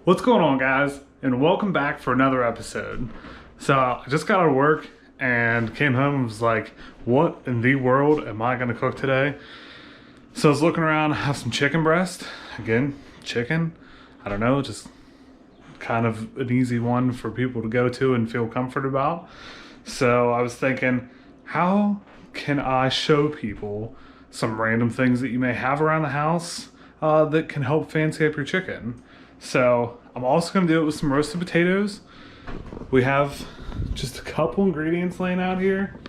What's going on, guys, and welcome back for another episode. So I just got out of work and came home and was like, what in the world am I gonna cook today? So I was looking around, I have some chicken breast. Again, chicken, I don't know, just kind of an easy one for people to go to and feel comforted about. So I was thinking, how can I show people some random things that you may have around the house that can help fancy up your chicken? So I'm also going to do it with some roasted potatoes. We have just a couple ingredients laying out here.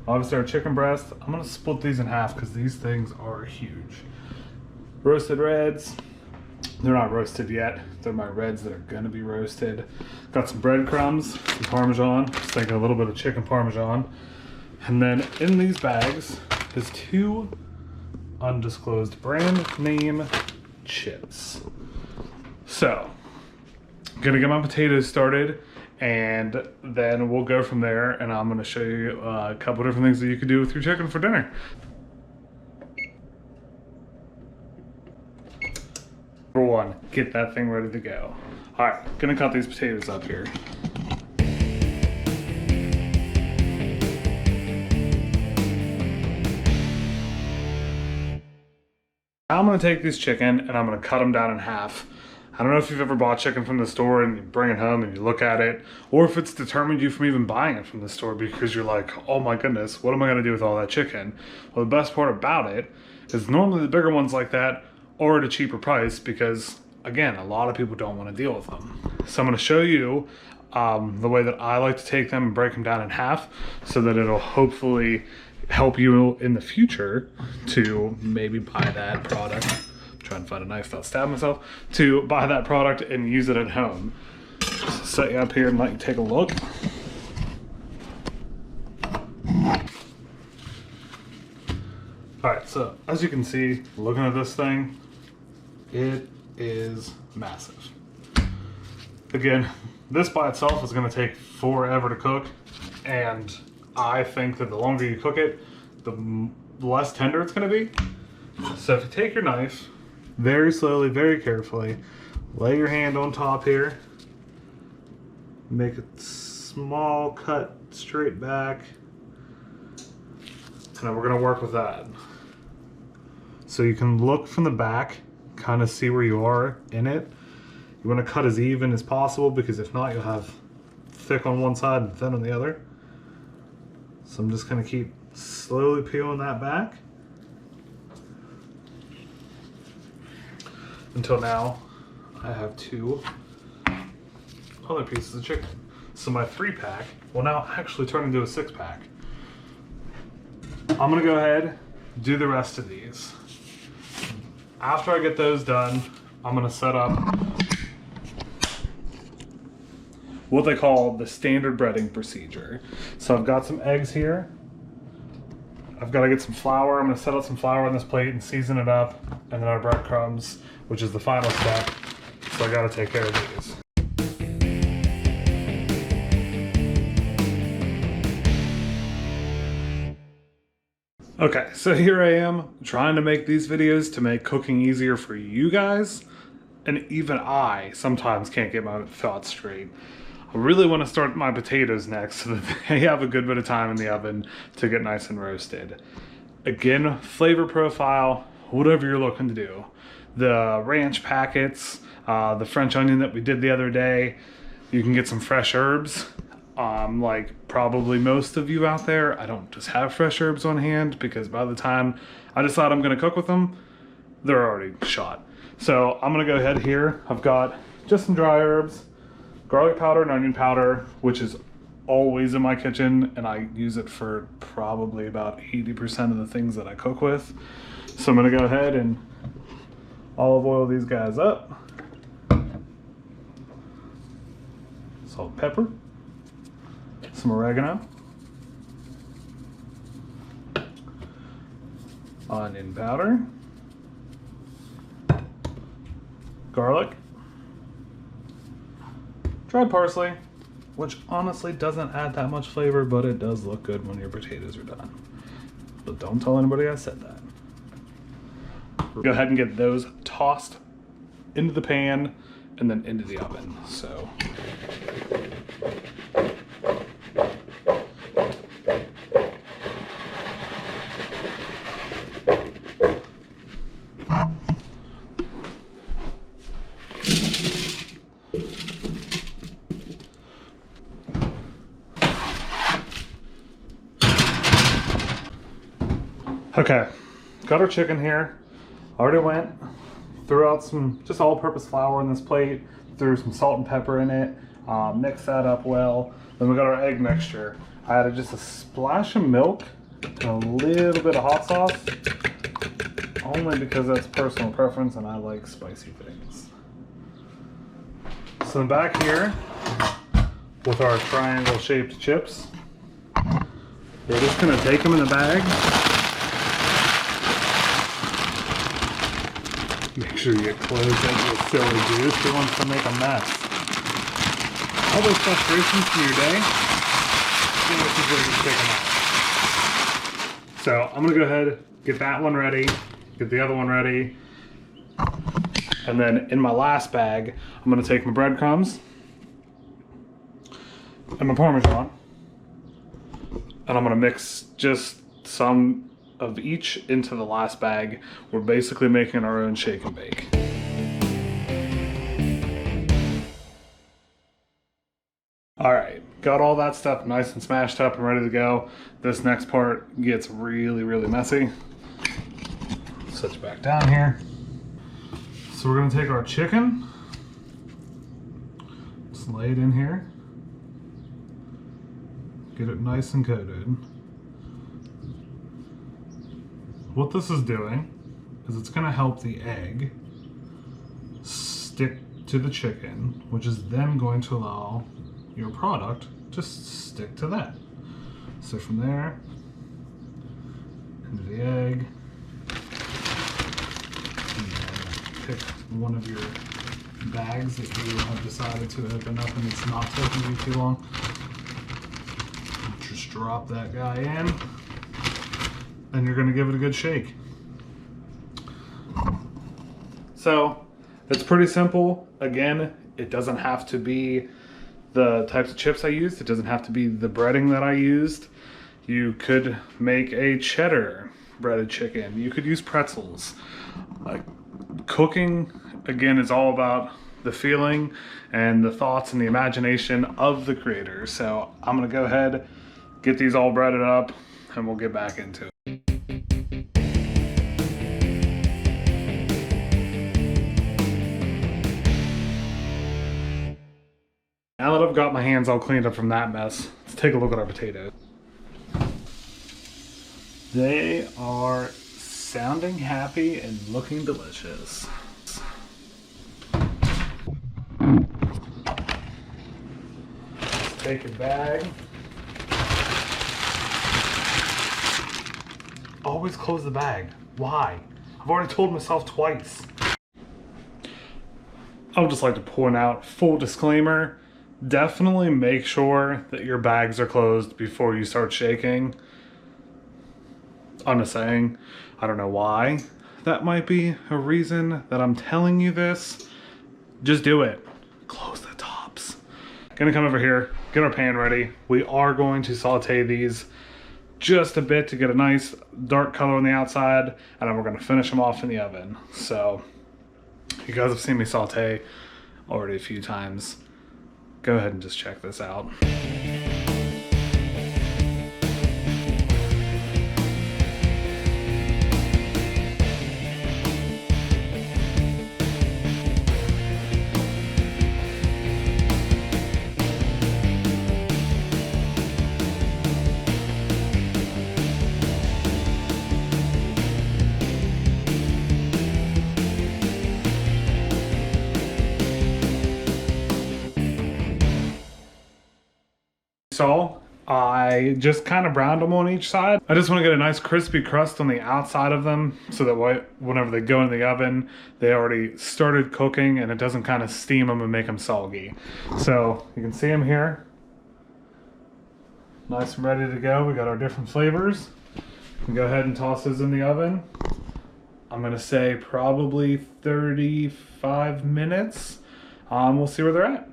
Obviously our chicken breast. I'm going to split these in half because these things are huge. Roasted reds. They're not roasted yet. They're my reds that are going to be roasted. Got some breadcrumbs, some Parmesan. Just thinking a little bit of chicken Parmesan. And then in these bags is 2 undisclosed brand name chips. So, I'm gonna get my potatoes started and then we'll go from there, and I'm gonna show you a couple different things that you can do with your chicken for dinner. Number 1, get that thing ready to go. All right, gonna cut these potatoes up here. I'm gonna take this chicken and I'm gonna cut them down in half. I don't know if you've ever bought chicken from the store and you bring it home and you look at it, or if it's determined you from even buying it from the store because you're like, oh my goodness, what am I gonna do with all that chicken? Well, the best part about it is normally the bigger ones like that are at a cheaper price because, again, a lot of people don't wanna deal with them. So I'm gonna show you the way that I like to take them and break them down in half so that it'll hopefully help you in the future to maybe buy that product. Trying to find a knife without stabbing myself, to buy that product and use it at home. Just set you up here and let you take a look. All right, so as you can see, looking at this thing, it is massive. Again, this by itself is gonna take forever to cook, and I think that the longer you cook it, the less tender it's gonna be. So if you take your knife, very slowly, very carefully, lay your hand on top here, make a small cut straight back, and then we're gonna work with that. So you can look from the back, kind of see where you are in it. You wanna cut as even as possible because if not, you'll have thick on one side and thin on the other. So I'm just gonna keep slowly peeling that back until now I have 2 other pieces of chicken. So my 3-pack will now actually turn into a 6-pack. I'm gonna go ahead, do the rest of these. After I get those done, I'm gonna set up what they call the standard breading procedure. So I've got some eggs here. I've got to get some flour. I'm going to set out some flour on this plate and season it up, and then our breadcrumbs, which is the final step. So I got to take care of these. Okay, so here I am trying to make these videos to make cooking easier for you guys, and even I sometimes can't get my thoughts straight. I really want to start my potatoes next so that they have a good bit of time in the oven to get nice and roasted. Again, flavor profile, whatever you're looking to do. The ranch packets, the French onion that we did the other day, you can get some fresh herbs. Like probably most of you out there, I don't just have fresh herbs on hand because by the time I decide I'm going to cook with them, they're already shot. So I'm going to go ahead here. I've got just some dry herbs, garlic powder and onion powder, which is always in my kitchen, and I use it for probably about 80% of the things that I cook with. So I'm gonna go ahead and olive oil these guys up. Salt, pepper, some oregano, onion powder, garlic, dried parsley, which honestly doesn't add that much flavor, but it does look good when your potatoes are done. But don't tell anybody I said that. Go ahead and get those tossed into the pan, and then into the oven. So okay, got our chicken here. Already went, threw out some just all-purpose flour on this plate, threw some salt and pepper in it, mixed that up well. Then we got our egg mixture. I added just a splash of milk and a little bit of hot sauce, only because that's personal preference and I like spicy things. So back here with our triangle-shaped chips, we're just gonna take them in the bag. Make sure you close that with silly juice. Who wants to make a mess? All those frustrations from your day, this is where you take them out. So I'm gonna go ahead, get that one ready, get the other one ready, and then in my last bag, I'm gonna take my breadcrumbs and my Parmesan, and I'm gonna mix just some of each into the last bag. We're basically making our own shake and bake. All right, got all that stuff nice and smashed up and ready to go. This next part gets really, really messy. Set you back down here. So we're gonna take our chicken, just lay it in here, get it nice and coated. What this is doing is it's going to help the egg stick to the chicken, which is then going to allow your product to stick to that. So from there, into the egg, pick one of your bags that you have decided to open up and it's not taking you too long. Just drop that guy in. And you're gonna give it a good shake. So it's pretty simple. Again, it doesn't have to be the types of chips I used. It doesn't have to be the breading that I used. You could make a cheddar breaded chicken. You could use pretzels. Cooking, again, is all about the feeling and the thoughts and the imagination of the creator. So I'm gonna go ahead, get these all breaded up, and we'll get back into it. Now that I've got my hands all cleaned up from that mess, let's take a look at our potatoes. They are sounding happy and looking delicious. Take your bag. Always close the bag. Why? I've already told myself twice. I would just like to point out, full disclaimer, definitely make sure that your bags are closed before you start shaking. I'm just saying, I don't know why that might be a reason that I'm telling you this. Just do it. Close the tops. Gonna come over here, get our pan ready. We are going to saute these just a bit to get a nice dark color on the outside, and then we're gonna finish them off in the oven. So you guys have seen me saute already a few times. Go ahead and just check this out. So I just kind of browned them on each side. I just want to get a nice crispy crust on the outside of them so that whenever they go in the oven, they already started cooking and it doesn't kind of steam them and make them soggy. So you can see them here. Nice and ready to go. We got our different flavors. We can go ahead and toss those in the oven. I'm gonna say probably 35 minutes. We'll see where they're at.